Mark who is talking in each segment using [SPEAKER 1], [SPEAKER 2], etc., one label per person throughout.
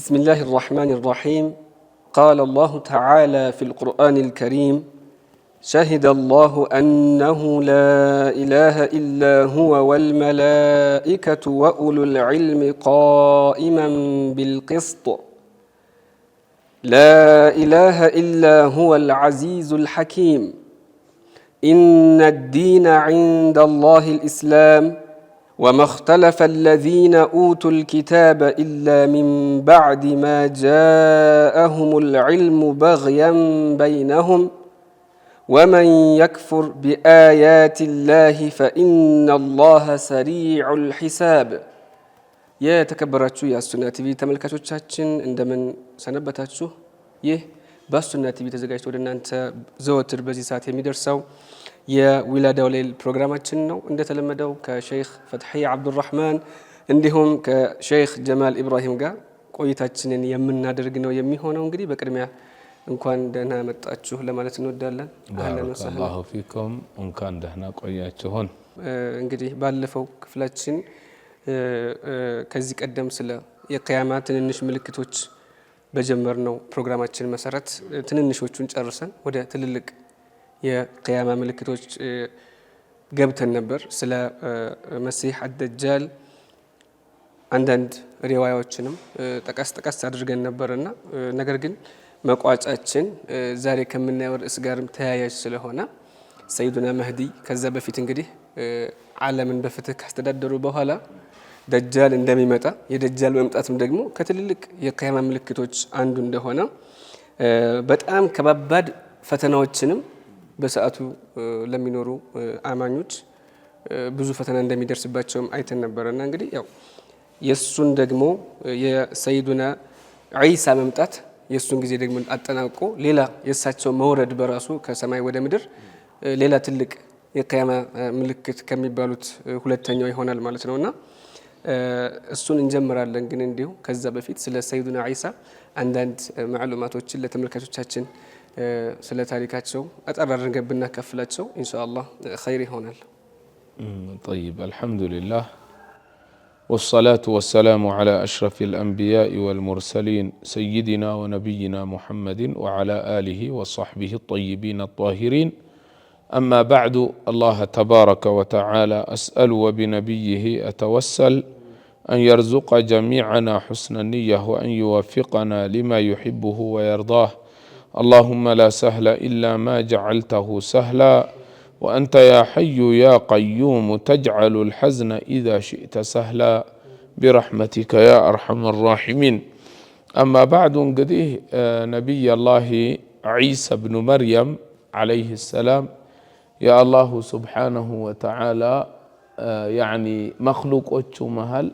[SPEAKER 1] بسم الله الرحمن الرحيم. قال الله تعالى في القرآن الكريم: شهد الله أنه لا إله إلا هو والملائكة وأولو العلم قائما بالقسط لا إله إلا هو العزيز الحكيم إن الدين عند الله الإسلام وما اختلف الذين أوتوا الكتاب إلا من بعد ما جاءهم العلم بغيا بينهم ومن يكفر بآيات الله فإن الله سريع الحساب. يا تكبراتشو يا السنة تي في تملكاتوቻችን እንደምን ሰነበታችሁ? ይህ በሱና ቲቪ ተዘጋጅቶ ወደ እናንተ ዘወትር በዚህ ሰዓት የሚደርሰው የዊላዳው ሌል ፕሮግራማችን ነው። እንደተለመደው ከሼክ ፈትሒ አብዱራህማን እንዲሁም ከሼክ ጀማል ኢብራሂም ጋር ቆይታችንን የምናደርግ ነው የሚሆነው። እንግዲህ በቅድሚያ እንኳን ደህና መጣችሁ ለማለት እንወዳለን። አህለን ወሰህለን
[SPEAKER 2] አላሁ ፊኩም። እንኳን ደህና ቆያችሁን።
[SPEAKER 1] እንግዲህ ባለፈው ክፍላችን ከዚህ ቀደም ስለ የቂያማ ትንንሽ ምልክቶች በጀመርነው ፕሮግራማችን መሰረት ትንንሾቹን ጨርሰን ወደ ትልልቅ የቂያማ ምልክቶች ገብተን ነበር። ስለ መሲህ አደጃል አንዳንድ ሪዋያዎችንም ጠቀስ አድርገን ነበርና ነገር ግን መቋጫችን ዛሬ ከምናየው ርዕስ ጋርም ተያያዥ ስለሆነ ሰይዱና መህዲ ከዛ በፊት እንግዲህ ዓለምን በፍትህ ካስተዳደሩ በኋላ ደጃል እንደሚመጣ የደጃል መምጣትም ደግሞ ከትልልቅ የቂያማ ምልክቶች አንዱ እንደሆነ በጣም ከባባድ ፈተናዎችንም በሰዓቱ ለሚኖሩ አማኞች ብዙ ፈተና እንደሚደርስባቸውም አይተን ነበርና እንግዲህ ያው የሱን ደግሞ የሰይዱና ዒሳ መምጣት የሱን ጊዜ ደግሞ አጠናቆ ሌላ የሳቸው መውረድ በራሱ ከሰማይ ወደ ምድር ሌላ ትልቅ የቂያማ ምልክት ከሚባሉት ሁለተኛው ይሆናል ማለት ነውና እሱን እንጀምራለን። ግን እንዲሁ ከዛ በፊት ስለ ሰይዱና ዒሳ አንዳንድ ማዕሉማቶችን ለተመልካቾቻችን ስለ ታሪካቸው አጠር አድርገን ብናካፍላቸው ኢንሻአላህ ኸይር ይሆናል።
[SPEAKER 2] طيب الحمد لله والصلاة والسلام على أشرف الأنبياء والمرسلين سيدنا ونبينا محمد وعلى آله وصحبه الطيبين الطاهرين. أما بعد، الله تبارك وتعالى أسأل وبنبيه أتوسل أن يرزق جميعنا حسن النية وأن يوفقنا لما يحبه ويرضاه. اللهم لا سهل إلا ما جعلته سهلا وأنت يا حي يا قيوم تجعل الحزن إذا شئت سهلا برحمتك يا أرحم الراحمين. أما بعد، قديه نبي الله عيسى بن مريم عليه السلام يا الله سبحانه وتعالى يعني مخلوق مهل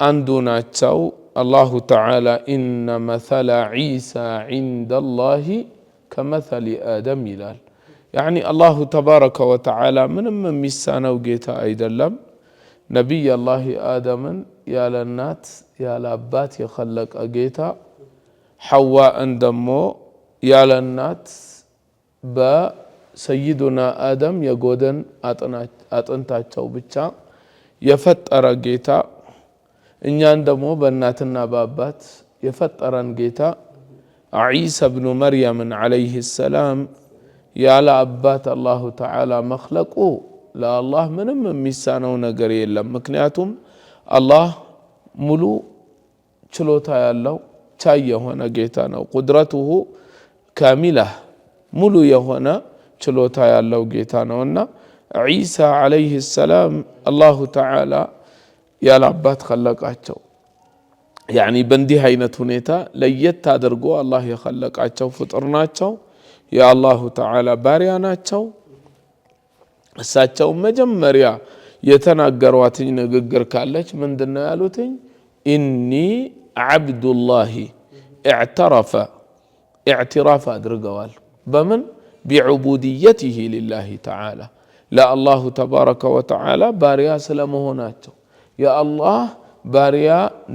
[SPEAKER 2] عندنا تشو الله تعالى إن مثل عيسى عند الله كمثل آدم يلال. يعني الله تبارك وتعالى من ميسانا وجيتا أيضا لم نبي الله آدم يا للنات يا لابات يخلق أجيتا حواء اندمو يا للنات با سيدنا آدم يقودن أطنتاچو بچا يفتر جيتا إن يندمو بناتنا بابات يفترن جيتا عيسى بن مريم عليه السلام يا لأبات الله تعالى مخلقه لا الله من ميسانو نجر يلم مكنياتهم الله ملو چلوتا يالله چاي يهونا جيتانا قدرته كاملة ملو يهونا چلوتا يالله جيتانا ونا عيسى عليه السلام الله تعالى يا لأبات خلقاتشو يعني بندي هاينة هنيتا ليت تادرقو الله يخلقاتشو فطرناتشو يا الله تعالى بارياناتشو እሳቸው መጀመሪያ የተናገሯትኝ ንግግር ካለች ምንድነው ያሉትኝ? ኢኒ አብዱላሂ اعتراف አድርገዋል። በምን ቢዑቡድየቲሂ ሊላሂ ተዓላ ለአላሁ ተባረከ ወተዓላ ባሪያ ስለመሆናቸው የአላህ ባሪያ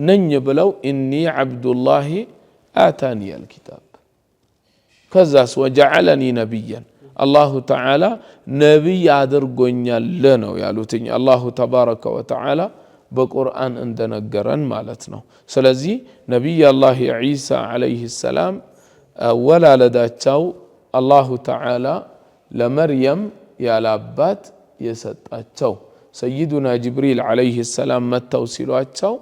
[SPEAKER 2] ነኝ ብለው ኢኒ አብዱላሂ አታኒየል ኪታብ ከዛስ ወጀዐለኒ ነቢያን الله تعالى نبي አድርጎኛል ነው ያሉትኝ። አላሁ ተባረከ ወተዓላ በቁርአን እንደነገረን ማለት ነው። ስለዚህ ነቢይ አላህ ዒሳ ዓለይሂ ሰላም ወላለዳቸው አላሁ ተዓላ ለመርየም ያላባት የሰጣቸው ሰይዱና ጅብሪል ዓለይሂ ሰላም መተው ሲሏቸው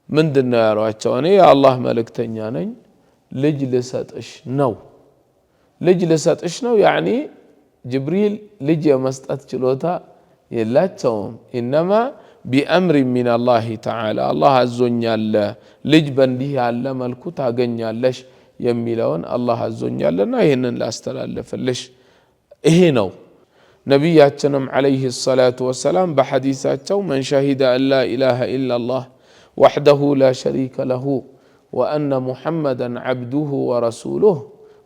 [SPEAKER 2] ምንድነው ያሏቸው? እኔ የአላህ መልእክተኛ ነኝ፣ ልጅ ልሰጥሽ ነው። ልጅ ልሰጥሽ ነው ያኒ ጅብሪል ልጅ የመስጠት ችሎታ የላቸውም። ኢነማ ቢአምር ሚን አላህ ተዓላ አላህ አዞኛል፣ ልጅ በእንዲህ ያለ መልኩ ታገኛለሽ የሚለውን አላህ አዞኛልና ይህንን ላስተላለፍልሽ ይሄ ነው። ነቢያችንም ዓለይሂ ሰላቱ ወሰላም በሐዲሳቸው መን ሸሂደ አን ላ ኢላሃ ኢላላህ ወሕደሁ ላ ሸሪከ ለሁ ወአነ ሙሐመደን ዓብዱሁ ወረሱሉህ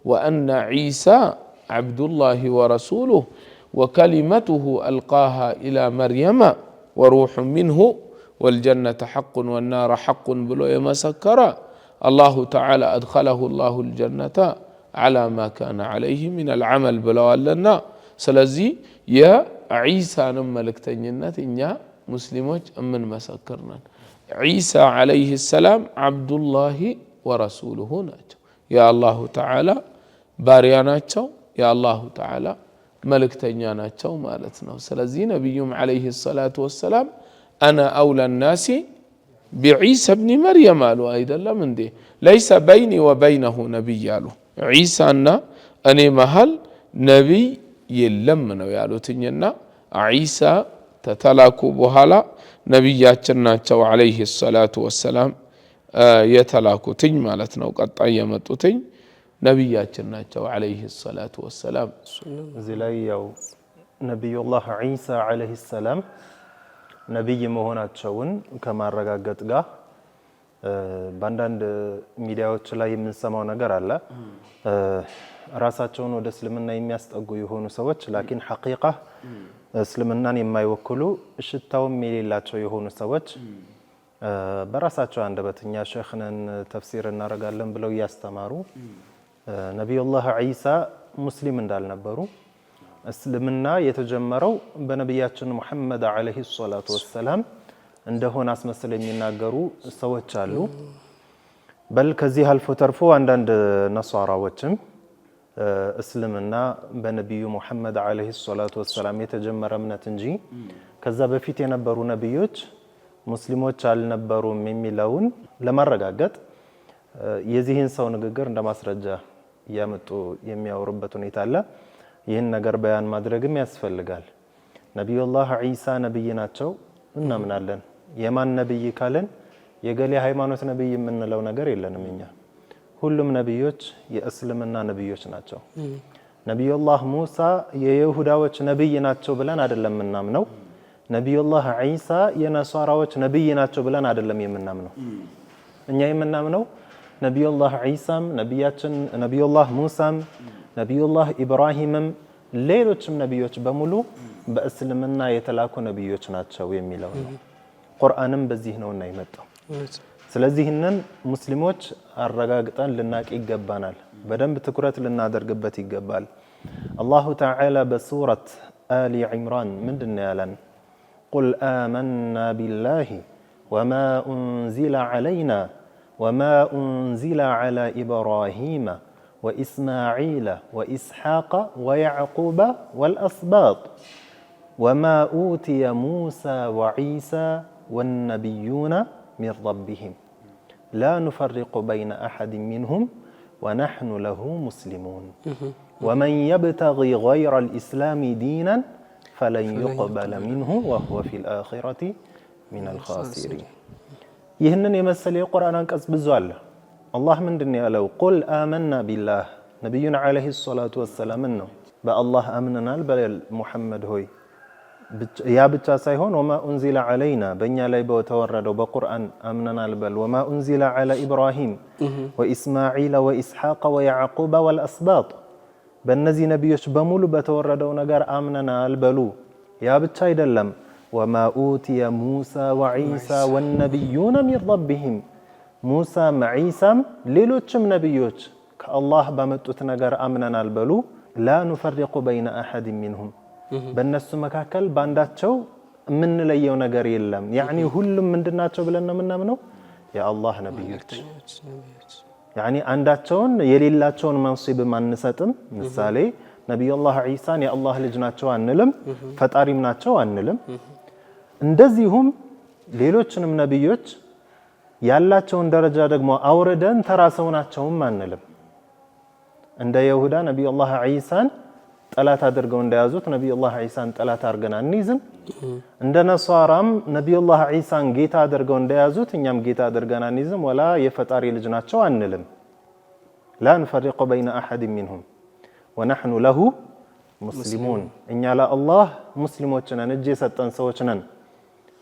[SPEAKER 2] ወአነ ዒሳ ዓብዱላህ ወረሱሉህ ወከሊመቱሁ አልቃሃ ኢላ መርየመ ወሩሑ ሚንሁ ወልጀነተ ሐቁን ወናረ ሐቁን ብሎ የመሰከረ አላሁ ተዓላ አድኸለሁ ላሁ ልጀነተ ዓላ ማ ካነ ዓለይህ ምን አልዓመል ብለዋልና። ስለዚህ የዒሳንም መልእክተኝነት እኛ ሙስሊሞች እምንመሰክር ነን። ዒሳ ዓለይህ ሰላም ዓብዱላሂ ወረሱሉሁ ናቸው፣ የአላሁ ተዓላ ባሪያ ናቸው፣ የአላሁ ተዓላ መልእክተኛ ናቸው ማለት ነው። ስለዚህ ነቢዩም ዓለይህ ሰላቱ ወሰላም አነ አውላ ናሲ ቢዒሳ ብኒ መርየም አሉ። አይደለም እንዴ ለይሰ በይኒ ወበይነሁ ነቢይ አሉ። ዒሳና እኔ መሃል ነቢይ የለም ነው ያሉትኝና ዒሳ ተተላኩ በኋላ ነቢያችን ናቸው ዓለይህ ሰላቱ ወሰላም የተላኩትኝ ማለት ነው። ቀጣይ የመጡትኝ ነቢያችን ናቸው ዓለይህ ሰላቱ ወሰላም።
[SPEAKER 3] እዚህ ላይ ያው ነቢዩላህ ዒሳ ዓለይህ ሰላም ነቢይ መሆናቸውን ከማረጋገጥ ጋር በአንዳንድ ሚዲያዎች ላይ የምንሰማው ነገር አለ። ራሳቸውን ወደ እስልምና የሚያስጠጉ የሆኑ ሰዎች ላኪን ሐቂቃ እስልምናን የማይወክሉ ሽታውም የሌላቸው የሆኑ ሰዎች በራሳቸው አንደበተኛ ሸኽነን ተፍሲር እናደርጋለን ብለው እያስተማሩ ነቢዩላህ ዒሳ ሙስሊም እንዳልነበሩ እስልምና የተጀመረው በነቢያችን ሙሐመድ ዓለይሂ ሰላቱ ወሰላም እንደሆነ አስመስለው የሚናገሩ ሰዎች አሉ። በል ከዚህ አልፎ ተርፎ አንዳንድ ነሷራዎችም እስልምና በነቢዩ ሙሐመድ ዓለይሂ ሰላቱ ወሰላም የተጀመረ እምነት እንጂ ከዛ በፊት የነበሩ ነቢዮች ሙስሊሞች አልነበሩም የሚለውን ለማረጋገጥ የዚህን ሰው ንግግር እንደማስረጃ እያመጡ የሚያወሩበት ሁኔታ አለ። ይህን ነገር በያን ማድረግም ያስፈልጋል። ነቢዩላህ ዒሳ ነቢይ ናቸው እናምናለን። የማን ነቢይ ካለን የገሌ ሃይማኖት ነቢይ የምንለው ነገር የለንም። እኛ ሁሉም ነቢዮች የእስልምና ነቢዮች ናቸው። ነቢዩላህ ሙሳ የይሁዳዎች ነቢይ ናቸው ብለን አይደለም የምናምነው። ነቢዩላህ ዒሳ የነሷራዎች ነቢይ ናቸው ብለን አይደለም የምናምነው። እኛ የምናምነው ነቢዩላህ ዒሳም ነቢያችን ነቢዩላህ ሙሳም ነቢዩላህ ኢብራሂምም ሌሎችም ነቢዮች በሙሉ በእስልምና የተላኩ ነቢዮች ናቸው የሚለው ነው። ቁርአንም በዚህ ነውና የመጣው። ስለዚህ እነን ሙስሊሞች አረጋግጠን ልናቅ ይገባናል። በደንብ ትኩረት ልናደርግበት ይገባል። አላሁ ተዓላ በሱረት አሊ ዒምራን ምንድነው ያለን? ቁል አመና ቢላሂ ወማ ኡንዚለ ዐለይና ወማ ኡንዚለ ዐላ ኢብራሂመ وإسماعيل وإسحاق ويعقوب والأسباط وما أوتي موسى وعيسى والنبيون من ربهم لا نفرق بين أحد منهم ونحن له مسلمون ومن يبتغي غير الإسلام دينا فلن يقبل منه وهو في الآخرة من الخاسرين. ይህንን የመሰለ የቁርአን አንቀጽ ብዙ አለ። አላህ ምንድነው ያለው? ቁል አመና ቢላህ ነብዩና ዓለይሂ ሰላቱ ወሰላም ነው በአላህ አምነናል በል ሙሐመድ ሆይ። ያ ብቻ ሳይሆን ወማ ኡንዚለ ዐለይና በእኛ ላይ በተወረደው በቁርአን አምነናል በል። ወማ ኡንዚለ ዐላ ኢብራሂም ወኢስማዒል ወኢስሐቅ ወያዕቁብ ወልአስባጥ በእነዚህ ነቢዮች በሙሉ በተወረደው ነገር አምነናል በሉ። ያ ብቻ አይደለም። ወማ ኡቲየ ሙሳ ወዒሳ ወነቢዩነ ሚን ረቢሂም ሙሳም ዒሳም ሌሎችም ነቢዮች ከአላህ ባመጡት ነገር አምነናል በሉ። ላ ኑፈሪቁ በይነ አሐድ ሚንሁም በእነሱ መካከል ባንዳቸው የምንለየው ነገር የለም ያኒ ሁሉም ምንድናቸው ብለን ነው የምናምነው የአላህ ነብዮች ያኒ አንዳቸውን የሌላቸውን መንሲብ ማንሰጥም ምሳሌ ነብዩላህ ዒሳን የአላህ ልጅ ናቸው አንልም ፈጣሪም ናቸው አንልም እንደዚሁም ሌሎችንም ነብዮች ያላቸውን ደረጃ ደግሞ አውርደን ተራሰው ናቸውም አንልም እንደ ይሁዳ ነብዩላህ ዒሳን ጠላት አድርገው እንደያዙት ነብዩላህ ዒሳን ጠላት አድርገን አንይዝም እንደ ነሳራም ነብዩላህ ዒሳን ጌታ አድርገው እንደያዙት እኛም ጌታ አድርገን አንይዝም ወላ የፈጣሪ ልጅ ናቸው አንልም لا نفرق بين أحد منهم ونحن له مسلمون إن على الله مسلموچنا نجي ستن سوچنا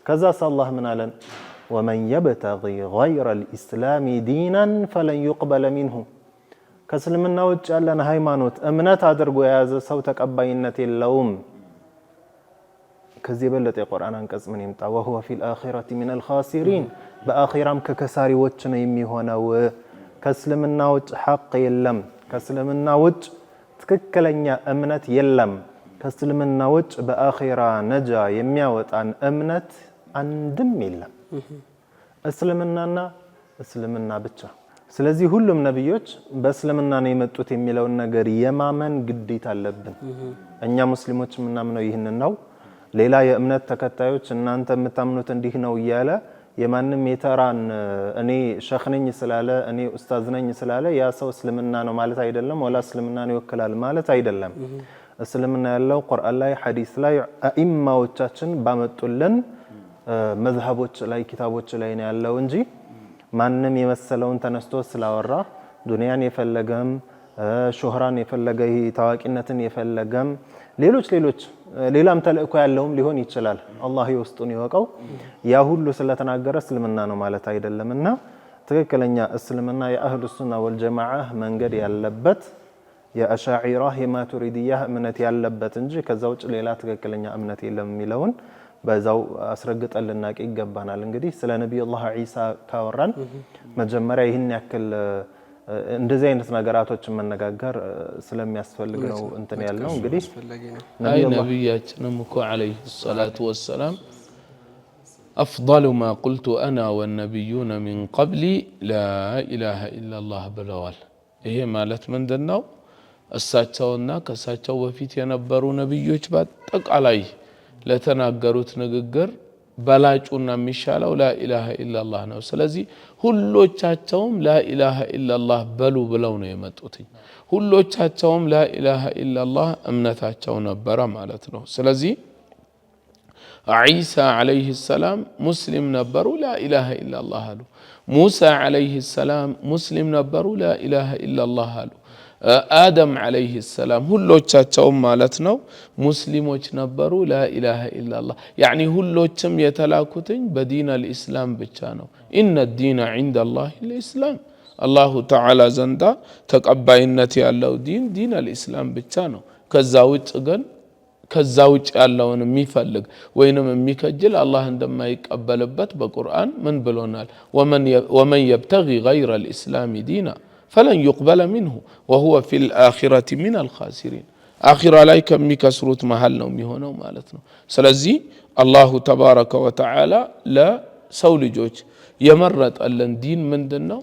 [SPEAKER 3] كذا الله من علن ومن يبتغي غير الإسلام دينا فلن يقبل منه كسلمنا وجه لنا هيمانوت امنات አድርጎ የያዘ ሰው ተቀባይነት የለውም ከዚህ በለጠ የቁርአን አንቀጽ ምን ይምጣ وهو في الآخرة من الخاسرين በአኺራም ከከሳሪዎች ነው የሚሆነው ከስልምና ውጭ ሐቅ የለም ከስልምና ውጭ ትክክለኛ እምነት የለም ከስልምና ውጭ በአኺራ ነጃ የሚያወጣን እምነት አንድም የለም እስልምናና እስልምና ብቻ ስለዚህ ሁሉም ነብዮች በእስልምና ነው የመጡት የሚለውን ነገር የማመን ግዴታ አለብን እኛ ሙስሊሞች ምናምነው ይህንን ነው ሌላ የእምነት ተከታዮች እናንተ የምታምኑት እንዲህ ነው ይያለ የማንም የተራን እኔ ሸኽ ነኝ ስላለ እኔ ኡስታዝ ነኝ ስላለ ያ ሰው እስልምና ነው ማለት አይደለም ወላ እስልምና ነው ይወክላል ማለት አይደለም እስልምና ያለው ቁርአን ላይ ሐዲስ ላይ አኢማዎቻችን ባመጡልን መዝሐቦች ላይ ኪታቦች ላይ ነው ያለው እንጂ ማንም የመሰለውን ተነስቶ ስላወራ ዱንያን የፈለገም ሹህራን የፈለገ ታዋቂነትን የፈለገም ሌሎች ሌላም ተልእኮ ያለውም ሊሆን ይችላል አላህ ይወስጡን ይወቀው ያ ሁሉ ስለተናገረ እስልምና ነው ማለት አይደለምና ትክክለኛ እስልምና የአህሉ ሱና ወልጀማዓ መንገድ ያለበት የአሻዒራ የማቱሪዲያ እምነት ያለበት እንጂ ከዛ ውጭ ሌላ ትክክለኛ እምነት የለም የሚለውን በዛው አስረግጠን ልናቅ ይገባናል እንግዲህ ስለ ነብዩላህ ዒሳ ካወራን መጀመሪያ ይህን ያክል እንደዚህ አይነት ነገራቶችን መነጋገር ስለሚያስፈልግ ነው እንትን ያልነው እንግዲህ
[SPEAKER 2] ነብያችንም እኮ አለይሂ ሰላቱ ወሰላም أفضل ما قلت أنا والنبيون من قبلي لا إله إلا الله ብለዋል ይሄ ማለት ምንድነው እሳቸውና ከሳቸው በፊት የነበሩ ነብዮች በአጠቃላይ ለተናገሩት ንግግር በላጩና የሚሻለው ላ ኢላሃ ኢላላህ ነው ስለዚህ ሁሎቻቸውም ላ ኢላሃ ኢላላህ በሉ ብለው ነው የመጡት ሁሎቻቸውም ላ ኢላሃ ኢላላህ እምነታቸው ነበረ ማለት ነው ስለዚህ ዒሳ አለይሂ ሰላም ሙስሊም ነበሩ ላ ኢላሃ ኢላላህ አሉ ሙሳ አለይሂ ሰላም ሙስሊም ነበሩ ላ ኢላሃ ኢላላህ አሉ آدم عليه السلام ሁሎቻቸውም ማለት ነው ሙስሊሞች ነበሩ لا إله إلا الله يعني ሁሎችም የተላኩትኝ በዲን الإسلام ብቻ ነው إن الدين عند الله الإسلام الله تعالى ዘንዳ ተቀባይነት ያለው ዲን الإسلام ብቻ ነው ከዛ ውጭ ያለውን የሚፈልግ ወይንም የሚከጅል አላህ እንደማይቀበልበት በቁርአን ምን ብሎናል ومن يبتغي غير الإسلام دينا فلن يقبل منه وهو في الآخرة من الخاسرين آخرة لا يكمي كسروت محل ነው የሚሆነው ማለት ነው ስለዚህ አላሁ ተባረከ ወተዓላ ለሰው ልጆች የመረጠልን ዲን ምንድነው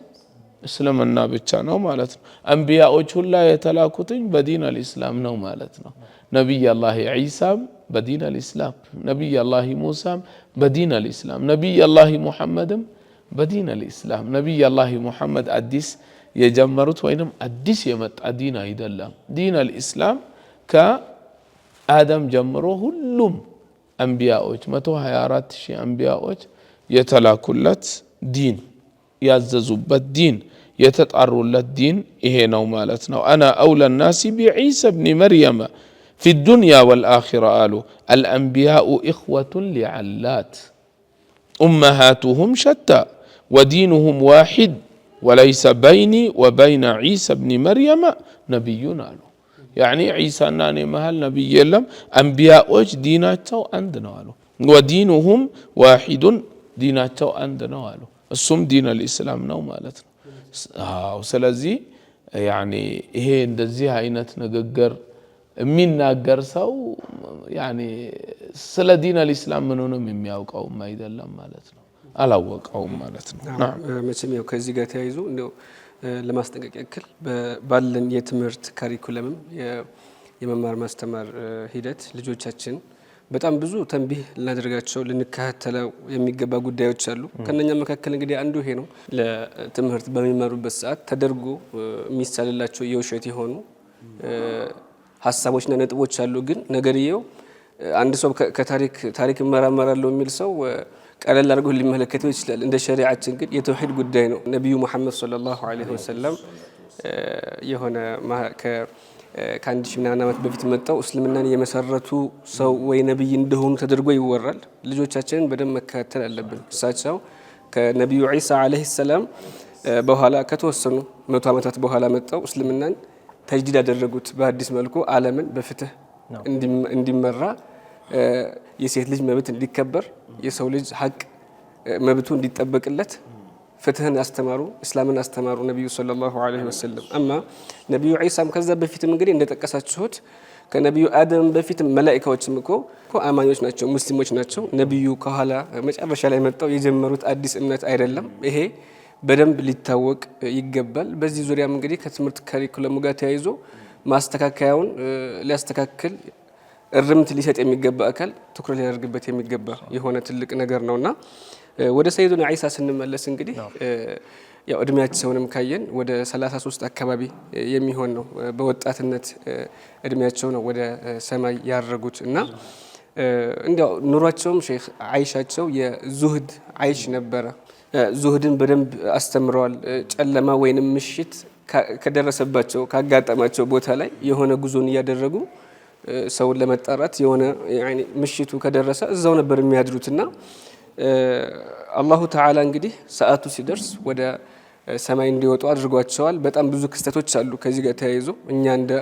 [SPEAKER 2] እስልምና ብቻ ነው ማለት ነው አንቢያዎች ሁሉ የተላኩትኝ በዲን الاسلام ነው ማለት ነው ነብይ አላህ ዒሳም በዲን الاسلام ነብይ አላህ ሙሳም በዲን الاسلام ነብይ አላህ ሙሐመድም በዲን الاسلام ነብይ አላህ ሙሐመድ አዲስ የጀመሩት ወይንም አዲስ የመጣ ዲን አይደለም ዲን الاسلام ከአደም ጀምሮ ሁሉም አንቢያዎች 124000 አንቢያዎች የተላኩለት ዲን ያዘዙበት ዲን የተጣሩለት ዲን ይሄ ነው ማለት ነው انا اولى الناس بعيسى ابن مريم في الدنيا والاخره قالوا الانبياء اخوه لعلات امهاتهم شتى ودينهم واحد وليس بيني وبين عيسى ابن مريم نبينا له يعني عيسى ناني مهل نبي يلم انبياء ديناتهم عندنا له ودينهم واحد ديناتهم عندنا له السم دين الاسلام ነው ማለት ነው ስለዚህ يعني ይሄ እንደዚህ አይነት ንግግር የሚናገር ሰው ያኒ ስለ ዲን አልእስላም ምንንም የሚያውቀውም አይደለም ማለት ነው አላወቀውም ማለት ነው
[SPEAKER 1] መቼም ያው ከዚህ ጋር ተያይዞ እንደው ለማስጠንቀቅ ያክል ባለን የትምህርት ካሪኩለም የመማር ማስተማር ሂደት ልጆቻችን በጣም ብዙ ተንቢህ ልናደርጋቸው ልንከታተለው የሚገባ ጉዳዮች አሉ ከነኛ መካከል እንግዲህ አንዱ ይሄ ነው ለትምህርት በሚማሩበት ሰዓት ተደርጎ የሚሳልላቸው የውሸት የሆኑ ሐሳቦችና ነጥቦች አሉ ግን ነገርየው አንድ ሰው ታሪክ መራመራለው የሚል ሰው ቀለል አድርጎ ሊመለከተው ይችላል እንደ ሸሪዓችን ግን የተውሂድ ጉዳይ ነው ነብዩ መሐመድ ሰለላሁ ዐለይሂ ወሰለም የሆነ ከአንድ ሺህ ምናምን ዓመት በፊት መጣው እስልምናን የመሰረቱ ሰው ወይ ነብይ እንደሆኑ ተደርጎ ይወራል ልጆቻችንን በደም መከታተል አለብን እሳቸው ከነብዩ ዒሳ ዐለይሂ ሰላም በኋላ ከተወሰኑ 100 ዓመታት በኋላ መጣው እስልምናን ተጅዲድ ያደረጉት በአዲስ መልኩ ዓለምን በፍትህ እንዲመራ የሴት ልጅ መብት እንዲከበር የሰው ልጅ ሐቅ መብቱ እንዲጠበቅለት ፍትህን አስተማሩ እስላምን አስተማሩ ነብዩ ሰለላሁ ዐለይሂ ወሰለም አማ ነብዩ ዒሳም ከዛ በፊትም እንግዲህ እንደተጠቀሳችሁት ከነብዩ አደም በፊት መላእክቶችም እኮ አማኞች ናቸው ሙስሊሞች ናቸው ነብዩ ከኋላ መጨረሻ ላይ መጣው የጀመሩት አዲስ እምነት አይደለም ይሄ በደንብ ሊታወቅ ይገባል በዚህ ዙሪያም እንግዲህ ከትምህርት ካሪኩለም ጋር ተያይዞ ማስተካከያውን ሊያስተካክል እርምት ሊሰጥ የሚገባ አካል ትኩረት ሊያደርግበት የሚገባ የሆነ ትልቅ ነገር ነውና ወደ ሰይዱና ዒሳ ስንመለስ እንግዲህ ያው እድሜያቸውንም ካየን ወደ 33 አካባቢ የሚሆን ነው በወጣትነት እድሜያቸው ነው ወደ ሰማይ ያረጉት እና እንዲያው ኑሯቸውም ሼክ አይሻቸው የዙህድ አይሽ ነበረ ዙህድን በደንብ አስተምረዋል ጨለማ ወይንም ምሽት ከደረሰባቸው ካጋጠማቸው ቦታ ላይ የሆነ ጉዞን ያደረጉ ሰውን ለመጣራት የሆነ ያኒ ምሽቱ ከደረሰ እዛው ነበር የሚያድሩትና አላሁ ተዓላ እንግዲህ ሰዓቱ ሲደርስ ወደ ሰማይ እንዲወጡ አድርጓቸዋል በጣም ብዙ ክስተቶች አሉ ከዚህ ጋር ተያይዞ እኛ እንደ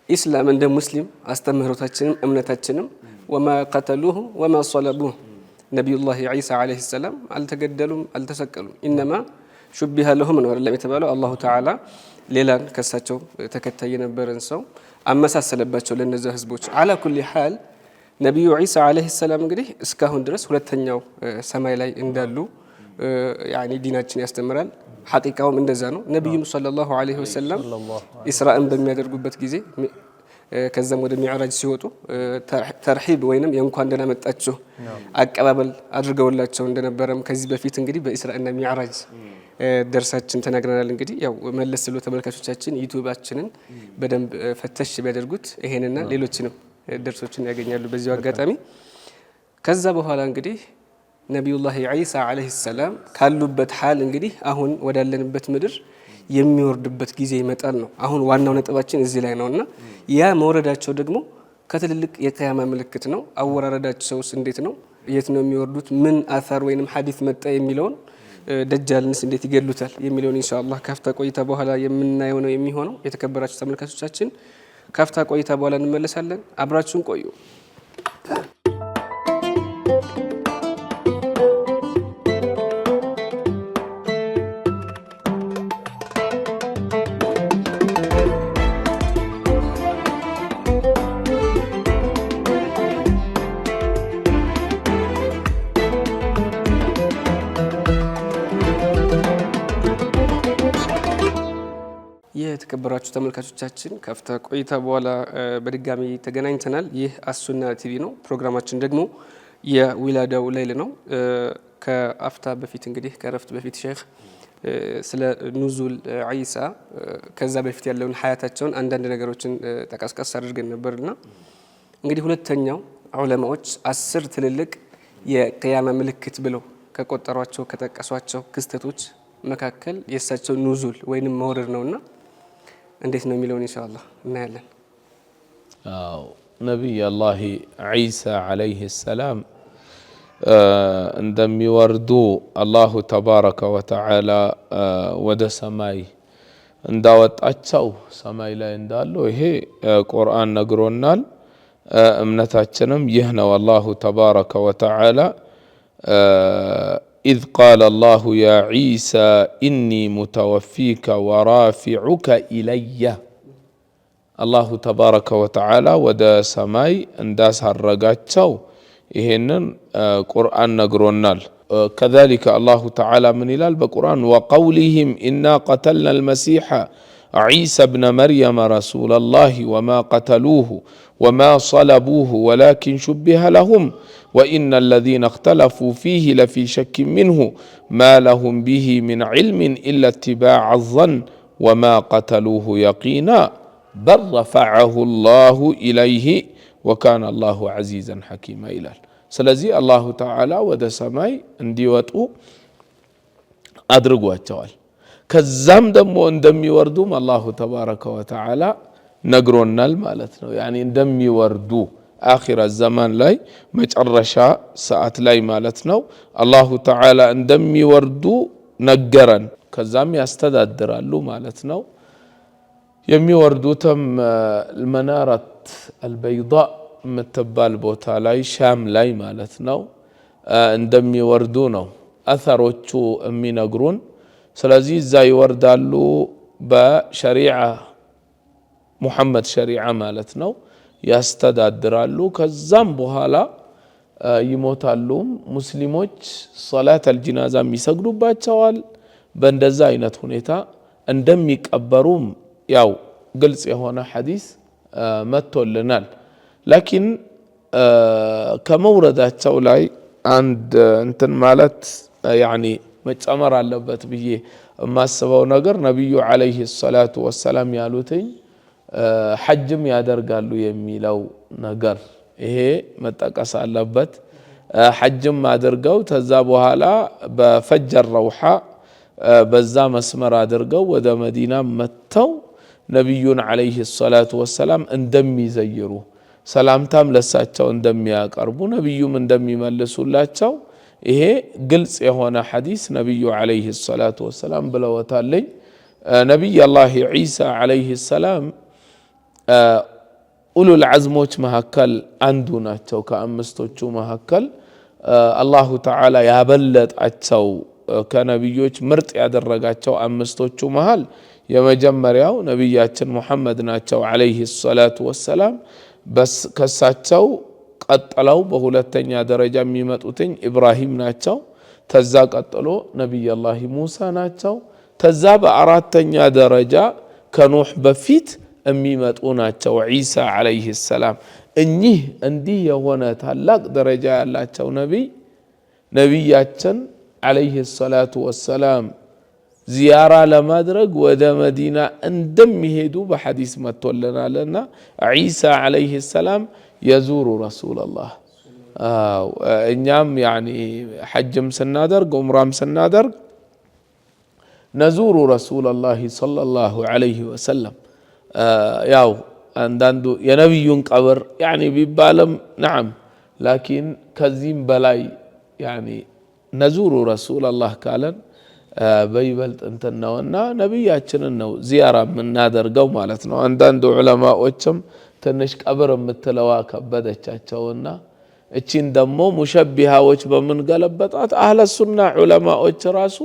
[SPEAKER 1] ኢስላም እንደ ሙስሊም አስተምህሮታችንም እምነታችንም ወማ ቀተሉሁ ወማ ሰለቡሁ ነብዩላህ ዒሳ ዐለይሂ ሰላም አልተገደሉም አልተሰቀሉም ኢንማ ሹቢሃ ለሁም ነው አይደለም የተባለው አላሁ ተዓላ ሌላን ከሳቸው ተከታይ የነበረን ሰው አመሳሰለባቸው ለነዛ ህዝቦች አላ ኩሊ ሐል ነብዩ ዒሳ ዐለይሂ ሰላም እንግዲህ እስካሁን ድረስ ሁለተኛው ሰማይ ላይ እንዳሉ ያኒ ዲናችን ያስተምራል ሐቂቃውም እንደዛ ነው ነብዩም ሰለላሁ ዐለይሂ ወሰለም ኢስራእን በሚያደርጉበት ጊዜ ከዛም ወደ ሚዕራጅ ሲወጡ ተርሂብ ወይንም የእንኳን ደህና መጣችሁ አቀባበል አድርገውላቸው እንደነበረም ከዚህ በፊት እንግዲህ በኢስራእና ሚዕራጅ ደርሳችን ተናግረናል እንግዲህ ያው መለስ ብሎ ተመልካቾቻችን ዩቲዩባችንን በደንብ ፈተሽ ቢያደርጉት ይሄንና ሌሎችንም ደርሶችን ያገኛሉ በዚሁ አጋጣሚ ከዛ በኋላ እንግዲህ ነብዩላህ ዒሳ ዐለይሂ ሰላም ካሉበት ሐል እንግዲህ አሁን ወዳለንበት ምድር የሚወርድበት ጊዜ ይመጣል ነው አሁን ዋናው ነጥባችን እዚህ ላይ ነውና ያ መውረዳቸው ደግሞ ከትልልቅ የቂያማ ምልክት ነው አወራረዳቸውስ እንዴት ነው የት ነው የሚወርዱት ምን አثር ወይንም ሐዲስ መጣ የሚለውን ደጃልንስ እንዴት ይገሉታል የሚለውን ኢንሻአላህ ካፍታ ቆይታ በኋላ የምናየው ነው የሚሆነው የተከበራችሁ ተመልካቾቻችን ካፍታ ቆይታ በኋላ እንመለሳለን አብራችሁን ቆዩ የተከበራችሁ ተመልካቾቻችን ካፍታ ቆይታ በኋላ በድጋሚ ተገናኝተናል ይህ አሱና ቲቪ ነው ፕሮግራማችን ደግሞ የዊላዳው ሌሊት ነው ከአፍታ በፊት እንግዲህ ከረፍት በፊት ሼክ ስለ ኑዙል ዒሳ ከዛ በፊት ያለውን ሐያታቸውን አንዳንድ ነገሮችን ተቀስቀስ አድርገን ነበርና እንግዲህ ሁለተኛው ዑለማዎች 10 ትልልቅ የቂያማ ምልክት ብለው ከቆጠሯቸው ከጠቀሷቸው ክስተቶች መካከል የሳቸው ኑዙል ወይንም መውረድ ነውና እንዴት ነው የሚለውን ኢንሻአላህ እናያለን
[SPEAKER 2] አው ነብይ አላህ ዒሳ ዐለይሂ ሰላም እንደሚወርዱ አላሁ ተባረከ ወተዓላ ወደ ሰማይ እንዳወጣቸው ሰማይ ላይ እንዳሉ ይሄ ቁርአን ነግሮናል እምነታችንም ይህ ነው አላሁ ተባረከ ወተዓላ إذ قال الله يا عيسى إني متوفيك ورافعك إلي አላሁ ተባረከ ወተዓላ ወደ ሰማይ እንዳሳረጋቸው ይሄንን ቁርአን ነግሮናል። ከዛሊከ አላሁ ተዓላ ምን ይላል በቁርአን ወቀውሊሂም ኢና ቀተልና አልመሲሐ ዒሳ ብነ መርየም ረሱለላሂ ወማ ቀተሉሁ ወማ ሰለቡሁ ወላኪን ሹቢሀ ለሁም ወኢነ አለዚነ እኽተለፉ ፊህ ለፊ ሸኪን ሚንሁ ማ ለሁም ቢሂ ሚን ዒልሚን ኢላ ኢትባዐ ظን ወማ ቀተሉሁ የቂና በል ረፈዐሁ ላሁ ኢለይህ ወካነ አላሁ ዐዚዘን ሐኪማ ይላል። ስለዚህ አላሁ ተዓላ ወደ ሰማይ እንዲወጡ አድርጓቸዋል። ከዛም ደግሞ እንደሚወርዱም አላሁ ተባረከ ወተዓላ ነግሮናል ማለት ነው። ያኒ እንደሚወርዱ አኺረ ዘማን ላይ መጨረሻ ሰዓት ላይ ማለት ነው አላሁ ተዓላ እንደሚወርዱ ነገረን። ከዛም ያስተዳድራሉ ማለት ነው። የሚወርዱትም መናረት አልበይዳ የምትባል ቦታ ላይ ሻም ላይ ማለት ነው እንደሚወርዱ ነው አተሮቹ የሚነግሩን። ስለዚህ እዛ ይወርዳሉ በሸሪዓ ሙሐመድ ሸሪዓ ማለት ነው ያስተዳድራሉ። ከዛም በኋላ ይሞታሉ። ሙስሊሞች ሶላት አልጂናዛ ይሰግዱባቸዋል። በእንደዛ አይነት ሁኔታ እንደሚቀበሩም ያው ግልጽ የሆነ ሐዲስ መጥቶልናል። ላኪን ከመውረዳቸው ላይ አንድ እንትን ማለት ያኒ መጨመር አለበት ብዬ የማስበው ነገር ነቢዩ ዓለይሂ ሰላቱ ወሰላም ያሉትኝ ሐጅም ያደርጋሉ የሚለው ነገር ይሄ መጠቀስ አለበት። ሐጅም አድርገው ተዛ በኋላ በፈጀር ረውሓ በዛ መስመር አድርገው ወደ መዲና መጥተው ነቢዩን ዓለይሂ ሰላቱ ወሰላም እንደሚዘይሩ ሰላምታም ለሳቸው እንደሚያቀርቡ ነቢዩም እንደሚመልሱላቸው ይሄ ግልጽ የሆነ ሐዲስ ነቢዩ ዓለይሂ ሰላቱ ወሰላም ብለውታለኝ። ነቢይ አላህ ዒሳ ዓለይሂ ሰላም ኡሉል ዐዝሞች መካከል አንዱ ናቸው። ከአምስቶቹ መካከል አላሁ ተዓላ ያበለጣቸው ከነቢዮች ምርጥ ያደረጋቸው አምስቶቹ መሃል የመጀመሪያው ነቢያችን ሙሐመድ ናቸው ዓለይሂ ሰላቱ ወሰላም። ከሳቸው ቀጥለው በሁለተኛ ደረጃ የሚመጡትኝ ኢብራሂም ናቸው። ተዛ ቀጥሎ ነቢዩላህ ሙሳ ናቸው። ተዛ በአራተኛ ደረጃ ከኑህ በፊት የሚመጡ ናቸው ዒሳ ዓለይሂ ሰላም። እኚህ እንዲህ የሆነ ታላቅ ደረጃ ያላቸው ነቢያችን ዓለይሂ ሰላቱ ወሰላም ዚያራ ለማድረግ ወደ መዲና እንደሚሄዱ በሐዲስ መጥቶልናልና ዒሳ ዓለይሂ ሰላም የዙሩ ረሱለላህ። እኛም ያኒ ሐጅም ስናደርግ ዑምራም ስናደርግ ነዙሩ ረሱለላህ ሰለላሁ ዐለይሂ ወሰለም። ያው አንዳንዱ የነቢዩን ቀብር ያኒ ቢባልም ነዓም፣ ላኪን ከዚህም በላይ ያኒ ነዙሩ ረሱለላህ ካለን በይበልጥ እንትን ነውና ነቢያችንን ነው ዚያራ የምናደርገው ማለት ነው። አንዳንድ ዑለማዎችም ትንሽ ቀብር የምትለዋ ከበደቻቸውና እቺን ደግሞ ሙሸቢሃዎች በምንገለበጣት አህለ ሱና ዑለማዎች ራሱ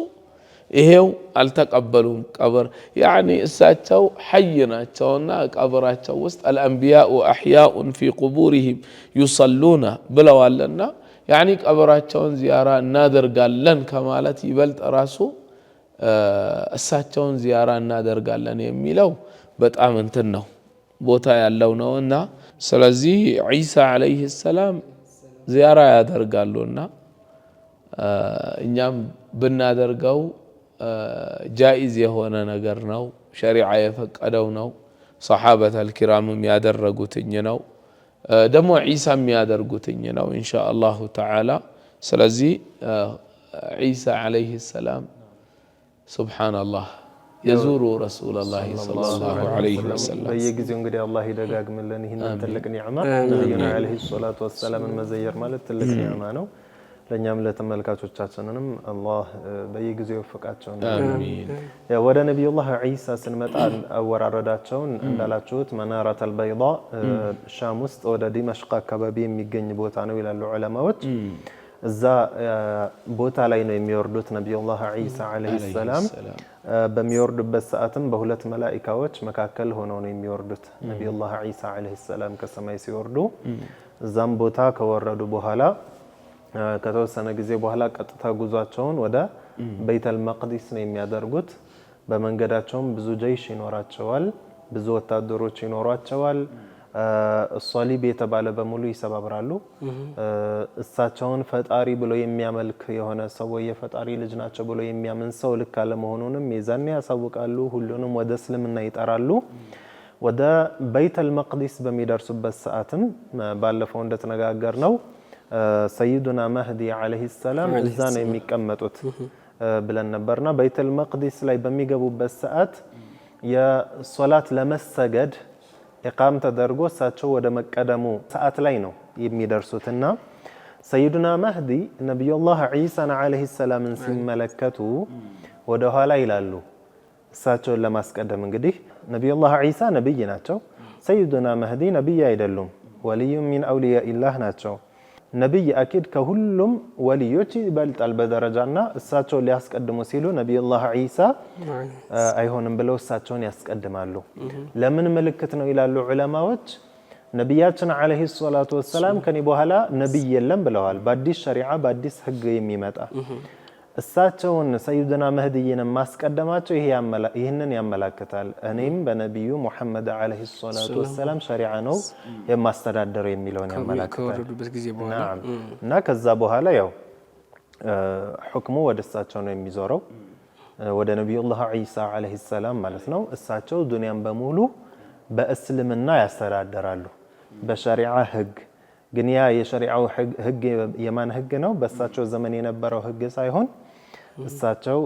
[SPEAKER 2] ይሄው አልተቀበሉም። ቀብር ያኒ እሳቸው ሐይ ናቸውና ቀብራቸው ውስጥ አልአንቢያኡ አሕያኡን ፊ ቁቡሪሂም ዩሰሉና ብለዋልና ያኒ ቀብራቸውን ዚያራ እናደርጋለን ከማለት ይበልጥ ራሱ እሳቸውን ዚያራ እናደርጋለን የሚለው በጣም እንትን ነው ቦታ ያለው ነውና ስለዚህ ዒሳ ዓለይሂ ሰላም ዚያራ ያደርጋሉና እኛም ብናደርገው ጃኢዝ የሆነ ነገር ነው። ሸሪዓ የፈቀደው ነው። ሰሓበተል ኪራምም ያደረጉትኝ ነው። ደግሞ ዒሳ የሚያደርጉትኝ ነው ኢንሻአላሁ ተዓላ። ስለዚህ ዒሳ ዓለይሂ ሰላም ሱብሓነላህ የዙሩ ረሱለላህ ሰለላሁ ዐለይሂ ወሰለም።
[SPEAKER 3] በየጊዜው እንግዲህ አላህ ይደጋግምልን ይህንን ትልቅ ኒዕማ። ነቢዩና ዓለይሂ ሰላቱ ወሰላምን መዘየር ማለት ትልቅ ኒዕማ ነው። ለኛም ለተመልካቾቻችንንም አላህ በየጊዜው ይወፍቃቸው። አሚን። ወደ ነብዩላህ ዒሳ ስንመጣ አወራረዳቸውን እንዳላችሁት መናረተል በይዳ ሻም ውስጥ ወደ ዲማሽቅ አካባቢ የሚገኝ ቦታ ነው ይላሉ ዑለማዎች። እዛ ቦታ ላይ ነው የሚወርዱት ነብዩላህ ዒሳ አለይሂ ሰላም። በሚወርዱበት ሰዓትም በሁለት መላኢካዎች መካከል ሆነው ነው የሚወርዱት ነብዩላህ ዒሳ አለይሂ ሰላም ከሰማይ ሲወርዱ። እዛም ቦታ ከወረዱ በኋላ ከተወሰነ ጊዜ በኋላ ቀጥታ ጉዟቸውን ወደ ቤተል መቅዲስ ነው የሚያደርጉት። በመንገዳቸውም ብዙ ጀይሽ ይኖራቸዋል፣ ብዙ ወታደሮች ይኖሯቸዋል። ሶሊብ የተባለ በሙሉ ይሰባብራሉ። እሳቸውን ፈጣሪ ብሎ የሚያመልክ የሆነ ሰው የፈጣሪ ልጅ ናቸው ብሎ የሚያምን ሰው ልክ አለመሆኑንም የዛኔ ያሳውቃሉ። ሁሉንም ወደ እስልምና ይጠራሉ። ወደ ቤተል መቅዲስ በሚደርሱበት ሰዓትም ባለፈው እንደተነጋገር ነው ሰይዱና መህዲ አለይሂ ሰላም እዛ ነው የሚቀመጡት ብለን ነበርና ቤተል መቅዲስ ላይ በሚገቡበት ሰዓት የሶላት ለመሰገድ ኢቃም ተደርጎ እሳቸው ወደ መቀደሙ ሰዓት ላይ ነው የሚደርሱትና ሰይዱና መህዲ ነብዩላህ ዒሳን አለይሂ ሰላምን ሲመለከቱ ወደ ኋላ ይላሉ። እሳቸውን ለማስቀደም እንግዲህ ነብዩላህ ዒሳ ነብይ ናቸው። ሰይዱና መህዲ ነብይ አይደሉም፣ ወልዩ ሚን አውሊያኢላህ ናቸው። ነብይ አኪድ ከሁሉም ወልዮች ይበልጣል በደረጃና እሳቸውን ሊያስቀድሙ ሲሉ ነብዩላህ ዒሳ አይሆንም ብለው እሳቸውን ያስቀድማሉ። ለምን ምልክት ነው ይላሉ ዑለማዎች። ነብያችን አለይሂ ሰላቱ ወሰላም ከኔ በኋላ ነብይ የለም ብለዋል፣ በአዲስ ሸሪዓ በአዲስ ህግ የሚመጣ። እሳቸውን ሰይዱና መህዲይን ማስቀደማቸው ይህንን ያመላክታል። እኔም በነብዩ ሙሐመድ አለይሂ ሰላቱ ወሰላም ሸሪዓ ነው የማስተዳደረው የሚለውን ያመላክታል። እና ከዛ በኋላ ያው ሁክሙ ወደ እሳቸው ነው የሚዞረው፣ ወደ ነብዩላህ ዒሳ አለይሂ ሰላም ማለት ነው። እሳቸው ዱንያን በሙሉ በእስልምና ያስተዳድራሉ በሸሪዓ ህግ። ግን ያ የሸሪዓው ህግ የማን ህግ ነው? በእሳቸው ዘመን የነበረው ህግ ሳይሆን እሳቸው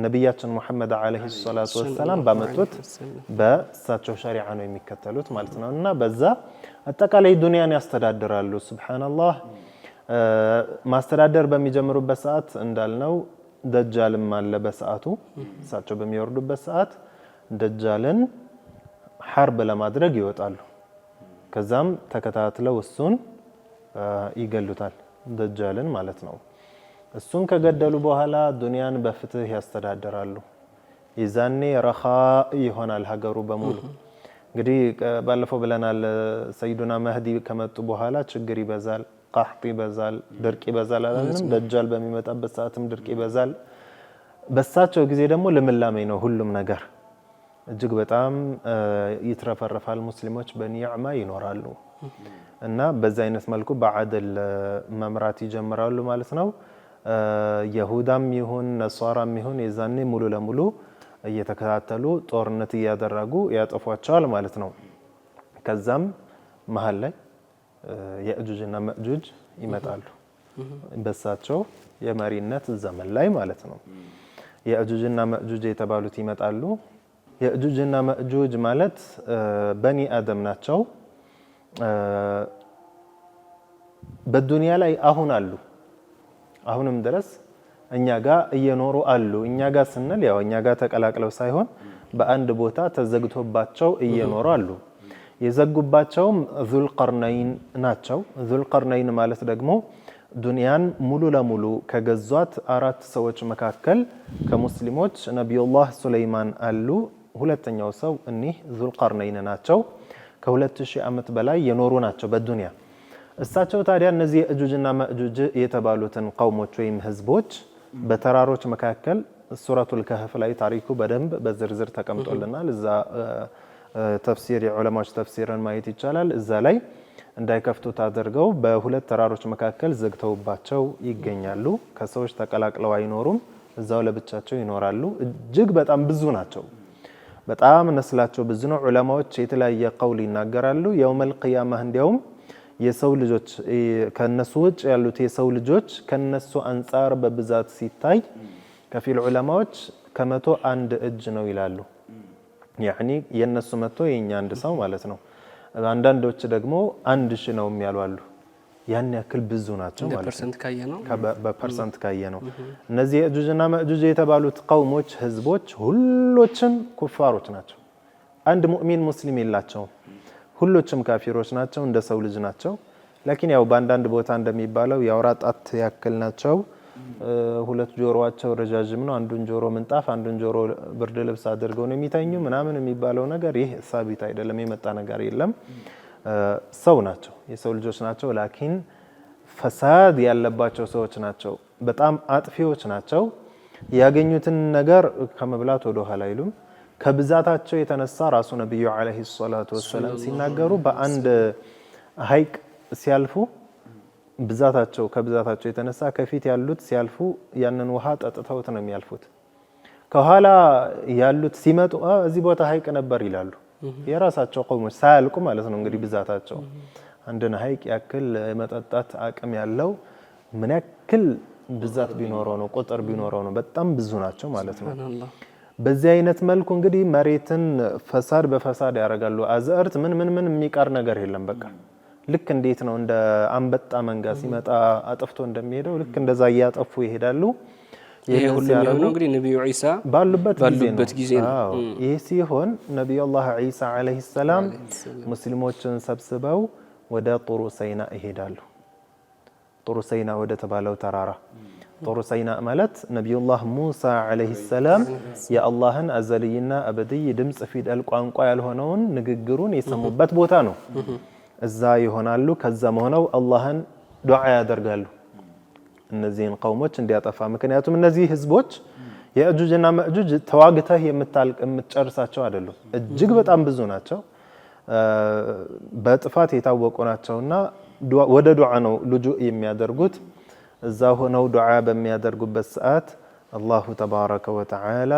[SPEAKER 3] ነብያችን ሙሐመድ አለይሂ ሰላቱ ወሰላም ባመጡት በእሳቸው ሸሪዓ ነው የሚከተሉት ማለት ነው። እና በዛ አጠቃላይ ዱንያን ያስተዳድራሉ። ሱብሃንአላህ። ማስተዳደር በሚጀምሩበት ሰዓት እንዳልነው ደጃልም አለ በሰዓቱ። እሳቸው በሚወርዱበት ሰዓት ደጃልን ሐርብ ለማድረግ ይወጣሉ። ከዛም ተከታትለው እሱን ይገሉታል፣ ደጃልን ማለት ነው። እሱን ከገደሉ በኋላ ዱንያን በፍትህ ያስተዳድራሉ። ይዛኔ ረኻ ይሆናል ሀገሩ በሙሉ። እንግዲህ ባለፈው ብለናል ሰይዱና መህዲ ከመጡ በኋላ ችግር ይበዛል፣ ቃህጥ ይበዛል፣ ድርቅ ይበዛል አላልንም? ደጃል በሚመጣበት ሰዓትም ድርቅ ይበዛል። በሳቸው ጊዜ ደግሞ ልምላሜ ነው ሁሉም ነገር፣ እጅግ በጣም ይትረፈረፋል። ሙስሊሞች በኒዕማ ይኖራሉ እና በዚህ አይነት መልኩ በአድል መምራት ይጀምራሉ ማለት ነው። የሁዳም ይሁን ነሷራም ይሁን የዛኔ ሙሉ ለሙሉ እየተከታተሉ ጦርነት እያደረጉ ያጠፏቸዋል ማለት ነው። ከዛም መሀል ላይ የእጁጅና መእጁጅ ይመጣሉ በሳቸው የመሪነት ዘመን ላይ ማለት ነው። የእጁጅና መእጁጅ የተባሉት ይመጣሉ። የእጁጅና መእጁጅ ማለት በኒ አደም ናቸው። በዱንያ ላይ አሁን አሉ፣ አሁንም ድረስ እኛ ጋር እየኖሩ አሉ። እኛ ጋር ስንል ያው እኛ ጋር ተቀላቅለው ሳይሆን በአንድ ቦታ ተዘግቶባቸው እየኖሩ አሉ። የዘጉባቸውም ዙልቀርነይን ናቸው። ዙልቀርነይን ማለት ደግሞ ዱንያን ሙሉ ለሙሉ ከገዟት አራት ሰዎች መካከል ከሙስሊሞች ነቢዩላህ ሱለይማን አሉ። ሁለተኛው ሰው እኒህ ዙልቀርነይን ናቸው። ከ2000 ዓመት በላይ የኖሩ ናቸው በዱንያ። እሳቸው ታዲያ እነዚህ የእጁጅና መእጁጅ የተባሉትን ቀውሞች ወይም ህዝቦች በተራሮች መካከል ሱረቱል ከህፍ ላይ ታሪኩ በደንብ በዝርዝር ተቀምጦልናል። እዛ ተፍሲር የዑለማዎች ተፍሲርን ማየት ይቻላል። እዛ ላይ እንዳይከፍቱት አድርገው በሁለት ተራሮች መካከል ዘግተውባቸው ይገኛሉ። ከሰዎች ተቀላቅለው አይኖሩም፣ እዛው ለብቻቸው ይኖራሉ። እጅግ በጣም ብዙ ናቸው። በጣም ነስላቸው ብዙ ነው። ዑለማዎች የተለያየ ቀውል ይናገራሉ። የውመል ቂያማህ እንዲያውም የሰው ልጆች ከነሱ ውጭ ያሉት የሰው ልጆች ከነሱ አንጻር በብዛት ሲታይ ከፊል ዑለማዎች ከመቶ አንድ እጅ ነው ይላሉ። ያኒ የነሱ መቶ የኛ አንድ ሰው ማለት ነው። አንዳንዶች ደግሞ 1000 ነው የሚያሉ አሉ። ያን ያክል ብዙ ናቸው ማለት ነው። በፐርሰንት ካየ ነው። እነዚህ የእጁጅና መእጁጅ የተባሉት ቀውሞች ህዝቦች ሁሎችም ኩፋሮች ናቸው። አንድ ሙእሚን ሙስሊም የላቸውም። ሁሎችም ካፊሮች ናቸው፣ እንደ ሰው ልጅ ናቸው። ላኪን ያው በአንዳንድ ቦታ እንደሚባለው የአውራ ጣት ያክል ናቸው። ሁለት ጆሮአቸው ረጃጅም ነው። አንዱን ጆሮ ምንጣፍ አንዱን ጆሮ ብርድ ልብስ አድርገው ነው የሚተኙ ምናምን የሚባለው ነገር ይህ ሳቢት አይደለም፣ የመጣ ነገር የለም። ሰው ናቸው፣ የሰው ልጆች ናቸው። ላኪን ፈሳድ ያለባቸው ሰዎች ናቸው፣ በጣም አጥፊዎች ናቸው። ያገኙትን ነገር ከመብላት ወደ ኋላ አይሉም። ከብዛታቸው የተነሳ ራሱ ነብዩ አለይሂ ሰላቱ ወሰለም ሲናገሩ በአንድ ሐይቅ ሲያልፉ ከብዛታቸው የተነሳ ከፊት ያሉት ሲያልፉ ያንን ውሃ ጠጥተውት ነው የሚያልፉት። ከኋላ ያሉት ሲመጡ እዚህ ቦታ ሐይቅ ነበር ይላሉ። የራሳቸው ቆሞች ሳያልቁ ማለት ነው። እንግዲህ ብዛታቸው አንድን ሐይቅ ያክል የመጠጣት አቅም ያለው ምን ያክል ብዛት ቢኖረው ነው፣ ቁጥር ቢኖረው ነው። በጣም ብዙ ናቸው ማለት ነው። በዚህ አይነት መልኩ እንግዲህ መሬትን ፈሳድ በፈሳድ ያደርጋሉ። አዝዕርት ምን የሚቀር ነገር የለም። በቃ ልክ እንዴት ነው እንደ አንበጣ መንጋ ሲመጣ አጥፍቶ እንደሚሄደው ልክ እንደዛ እያጠፉ ይሄዳሉ።
[SPEAKER 1] ይሄ ሁሉ የሚሆነው እንግዲህ ነብዩ ዒሳ ባሉበት ጊዜ ነው።
[SPEAKER 3] ይሄ ሲሆን ነብዩላህ ዒሳ አለይሂ ሰላም ሙስሊሞችን ሰብስበው ወደ ጡሩ ሰይና ይሄዳሉ። ጡሩ ሰይና ወደ ተባለው ተራራ። ጡሩ ሰይና ማለት ነብዩላህ ሙሳ አለይሂ ሰላም የአላህን አዘልይና አበድይ ድምጽ ፊደል ቋንቋ ያልሆነውን ንግግሩን የሰሙበት ቦታ ነው። እዛ ይሆናሉ። ከዛም ሆነው አላህን ዱዓ ያደርጋሉ እነዚህን ቀውሞች እንዲያጠፋ። ምክንያቱም እነዚህ ህዝቦች የእጁጅና መእጁጅ ተዋግተህ የምትጨርሳቸው አይደሉም። እጅግ በጣም ብዙ ናቸው። በጥፋት የታወቁ ናቸውና ወደ ዱዓ ነው ልጁእ የሚያደርጉት። እዛ ሆነው ዱዓ በሚያደርጉበት ሰዓት አላሁ ተባረከ ወተዓላ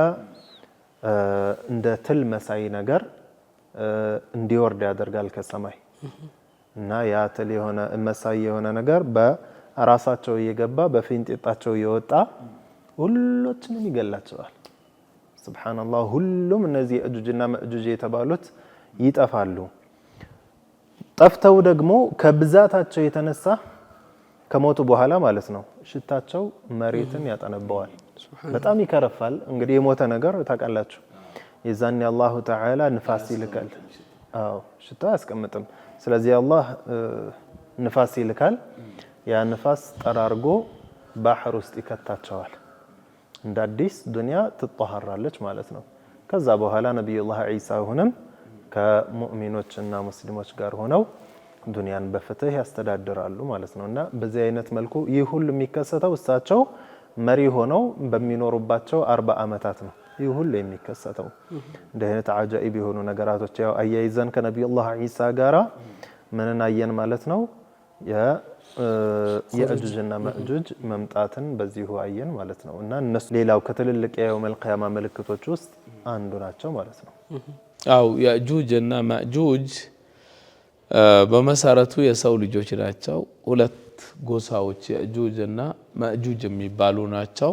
[SPEAKER 3] እንደ ትል መሳይ ነገር እንዲወርድ ያደርጋል ከሰማይ እና ያ ትል የሆነ መሳይ የሆነ ነገር በራሳቸው እየገባ በፊንጢጣቸው እየወጣ ሁሎችንም ይገላቸዋል። ሱብሃንአላህ። ሁሉም እነዚህ እጁጅና መእጁጅ የተባሉት ይጠፋሉ። ጠፍተው ደግሞ ከብዛታቸው የተነሳ ከሞቱ በኋላ ማለት ነው ሽታቸው መሬትን ያጠነባዋል። በጣም ይከረፋል። እንግዲህ የሞተ ነገር ታውቃላችሁ። የዛኔ አላሁ ተዓላ ንፋስ ይልካል። ሽታ አያስቀምጥም። ስለዚህ አላህ ንፋስ ይልካል። ያ ንፋስ ጠራርጎ ባህር ውስጥ ይከታቸዋል። እንደ አዲስ ዱንያ ትጠሃራለች ማለት ነው። ከዛ በኋላ ነብዩላህ ዒሳ ሆነም ከሙእሚኖችና ሙስሊሞች ጋር ሆነው ዱንያን በፍትህ ያስተዳድራሉ ማለት ነውና በዚህ አይነት መልኩ ይህ ሁሉ የሚከሰተው እሳቸው መሪ ሆነው በሚኖሩባቸው 40 አመታት ነው። ይህ ሁሉ የሚከሰተው እንደ አይነት አጃኢብ የሆኑ ነገራቶች ያው አያይዘን ከነብዩላህ ዒሳ ጋራ ምንን አየን ማለት ነው። የእጁጅና መእጁጅ መምጣትን በዚሁ አየን ማለት ነው። እና እነሱ ሌላው ከትልልቅ የየውመል ቂያማ ምልክቶች ውስጥ አንዱ ናቸው ማለት ነው።
[SPEAKER 2] አው የእጁጅና መእጁጅ በመሰረቱ የሰው ልጆች ናቸው። ሁለት ጎሳዎች የእጁጅና መእጁጅ የሚባሉ ናቸው።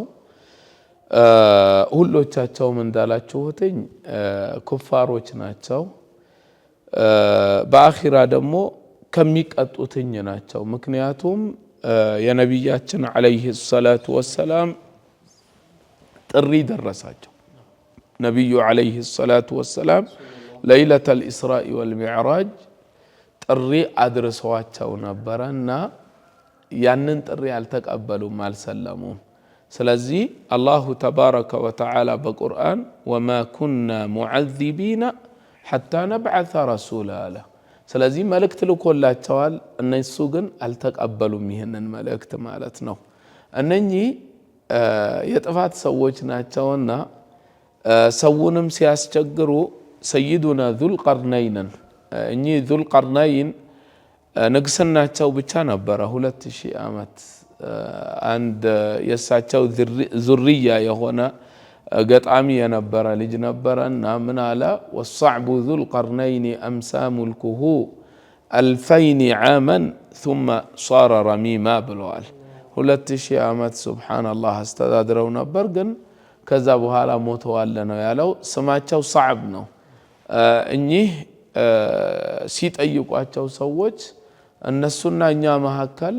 [SPEAKER 2] ሁሎቻቸውም እንዳላችሁትኝ ኩፋሮች ናቸው። በአኺራ ደግሞ ከሚቀጡትኝ ናቸው። ምክንያቱም የነቢያችን አለይሂ ሰላቱ ወሰላም ጥሪ ደረሳቸው። ነቢዩ አለይሂ ሰላቱ ወሰላም ለይለተል ኢስራኢ ወልሚዕራጅ ጥሪ አድርሰዋቸው ነበረና ያንን ጥሪ አልተቀበሉም፣ አልሰለሙም። ስለዚህ አላሁ ተባረከ ወተዓላ በቁርአን ወማ ኩና ሙዐዚቢና ሐታ ነብዐሰ ረሱላ አለ። ስለዚህ መልእክት ልኮላቸዋል። እነሱ ግን አልተቀበሉም ይህንን መልእክት ማለት ነው። እነኚህ የጥፋት ሰዎች ናቸውና ሰውንም ሲያስቸግሩ ሰይዱና ዙልቀርነይንን እኚህ ዙልቀርነይን ንግስናቸው ብቻ ነበረ 2000 ዓመት። አንድ የሳቸው ዙርያ የሆነ ገጣሚ የነበረ ልጅ ነበረና ምን አለ ወሰዕቡ ዙልቀርነይን አምሳ ሙልኩሁ 2000 ዓመን ثم صار ረሚማ ብለዋል። 2000 ዓመት ሱብሃንአላህ አስተዳድረው ነበር፣ ግን ከዛ በኋላ ሞተዋል ነው ያለው። ስማቸው ሰዕብ ነው። እኚህ ሲጠይቋቸው ሰዎች እነሱና እኛ መካከል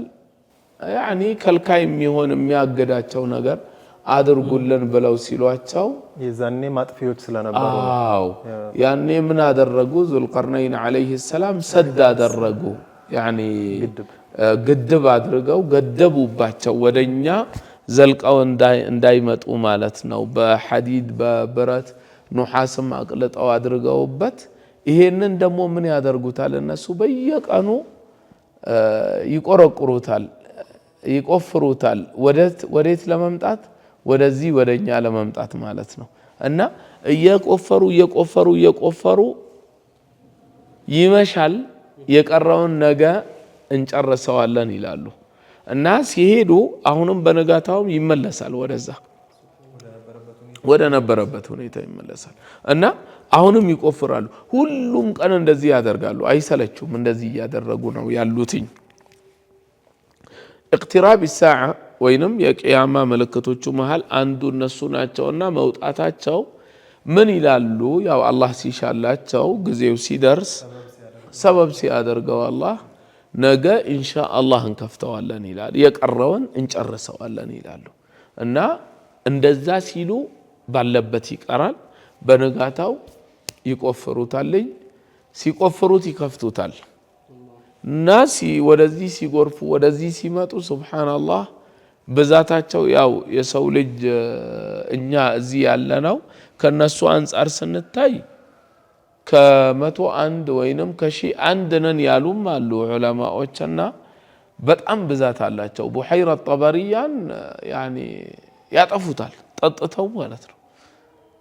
[SPEAKER 2] ያኒ ከልካይ የሚሆን የሚያገዳቸው ነገር አድርጉልን ብለው ሲሏቸው
[SPEAKER 3] የዛኔ ማጥፊዎች ስለነበሩ
[SPEAKER 2] ያኔ ምን አደረጉ? ዙልቀርነይን አለይሂ ሰላም ሰድ አደረጉ። ያኒ ግድብ አድርገው ገደቡባቸው ወደኛ ዘልቀው እንዳይመጡ ማለት ነው። በሐዲድ በብረት ኑሐስም አቅልጠው አድርገውበት ይሄንን ደግሞ ምን ያደርጉታል እነሱ በየቀኑ ይቆረቁሩታል ይቆፍሩታል ወዴት ለመምጣት ወደዚህ ወደኛ ለመምጣት ማለት ነው። እና እየቆፈሩ ይመሻል የቀረውን ነገ እንጨርሰዋለን ይላሉ። እና ሲሄዱ አሁንም በነጋታውም ይመለሳል ወደዛ ወደ ነበረበት ሁኔታ ይመለሳል። እና አሁንም ይቆፍራሉ። ሁሉም ቀን እንደዚህ ያደርጋሉ፣ አይሰለቹም። እንደዚህ ያደረጉ ነው ያሉትኝ። اقتراب الساعة ወይንም የቂያማ ምልክቶቹ መሃል አንዱ እነሱ ናቸውና መውጣታቸው ምን ይላሉ? ያው አላህ ሲሻላቸው ጊዜው ሲደርስ ሰበብ ሲያደርገው አላህ ነገ ኢንሻአላህ እንከፍተዋለን ይላል፣ የቀረውን እንጨርሰዋለን ይላሉ። እና እንደዛ ሲሉ ባለበት ይቀራል። በነጋታው ይቆፍሩታል። ሲቆፍሩት ይከፍቱታል። ናሲ ወደዚህ ሲጎርፉ ወደዚህ ሲመጡ ሱብሃንአላህ ብዛታቸው ያው የሰው ልጅ እኛ እዚህ ያለነው ከነሱ አንፃር ስንታይ ከ101 ወይንም ከ1,000 ነን ያሉም አሉ ዑለማዎችና በጣም ብዛት አላቸው። ቡሐይራ ጠበሪያን ያኒ ያጠፉታል ጠጥተው ማለት ነው።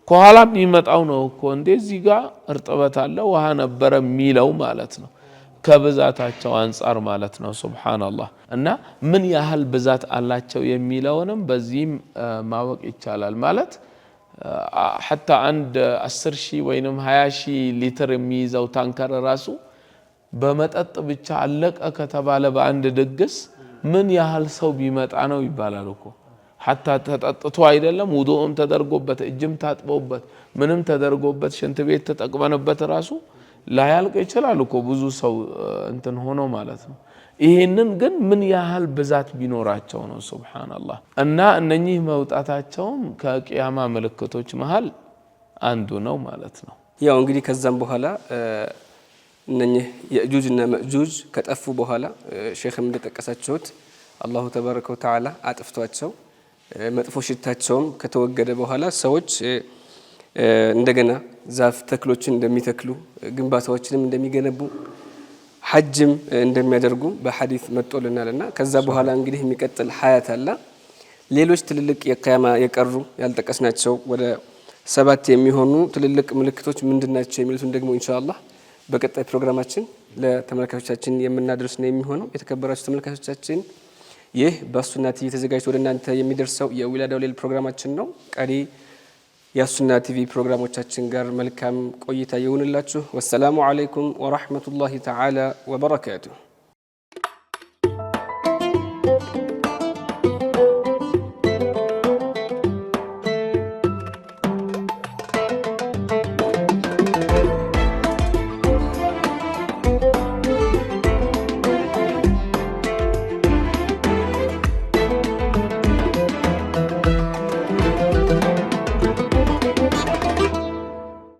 [SPEAKER 2] ከኋላም ይመጣው ነው እኮ እንደዚህ ጋር እርጥበት አለ ውሃ ነበረ የሚለው ማለት ነው። ከብዛታቸው አንፃር ማለት ነው። ሱብሃንአላህ። እና ምን ያህል ብዛት አላቸው የሚለውንም በዚህም ማወቅ ይቻላል። ማለት حتى عند 10,000 ወይንም 20,000 ሊትር የሚይዘው ታንከር ራሱ በመጠጥ ብቻ አለቀ ከተባለ በአንድ ድግስ ምን ያህል ሰው ቢመጣ ነው ይባላል እኮ። حتى ተጠጥቶ አይደለም ውዱእም ተደርጎበት እጅም ታጥቦበት ምንም ተደርጎበት ሽንት ቤት ተጠቅመንበት ራሱ ላያልቅ ይችላል እኮ ብዙ ሰው እንትን ሆኖ ማለት ነው። ይሄንን ግን ምን ያህል ብዛት ቢኖራቸው ነው ሱብሃንአላህ። እና እነኚህ መውጣታቸውም ከቂያማ ምልክቶች መሃል አንዱ ነው ማለት ነው።
[SPEAKER 1] ያው እንግዲህ ከዛም በኋላ እነኚህ የእጁጅ እና መእጁጅ ከጠፉ በኋላ ሼኽም እንደጠቀሳችሁት አላሁ ተባረከ ወተዓላ አጥፍቷቸው መጥፎ ሽታቸውም ከተወገደ በኋላ ሰዎች እንደገና ዛፍ ተክሎችን እንደሚተክሉ ግንባታዎችንም እንደሚገነቡ ሐጅም እንደሚያደርጉ በሐዲስ መጥቶልናልና ከዛ በኋላ እንግዲህ የሚቀጥል ሐያት አለ። ሌሎች ትልልቅ የቂያማ የቀሩ ያልጠቀስናቸው ወደ 7 የሚሆኑ ትልልቅ ምልክቶች ምንድናቸው የሚሉትን ደግሞ ኢንሻአላህ በቀጣይ ፕሮግራማችን ለተመልካቾቻችን የምናደርስ ነው የሚሆነው። የተከበራችሁ ተመልካቾቻችን ይህ በሱና ቲቪ ተዘጋጅቶ ወደ እናንተ የሚደርሰው የዊላዳው ሌል ፕሮግራማችን ነው። ቀሪ የሱና ቲቪ ፕሮግራሞቻችን ጋር መልካም ቆይታ ይሁንላችሁ። ወሰላሙ አለይኩም ወራህመቱላሂ ተዓላ ወበረካቱሁ።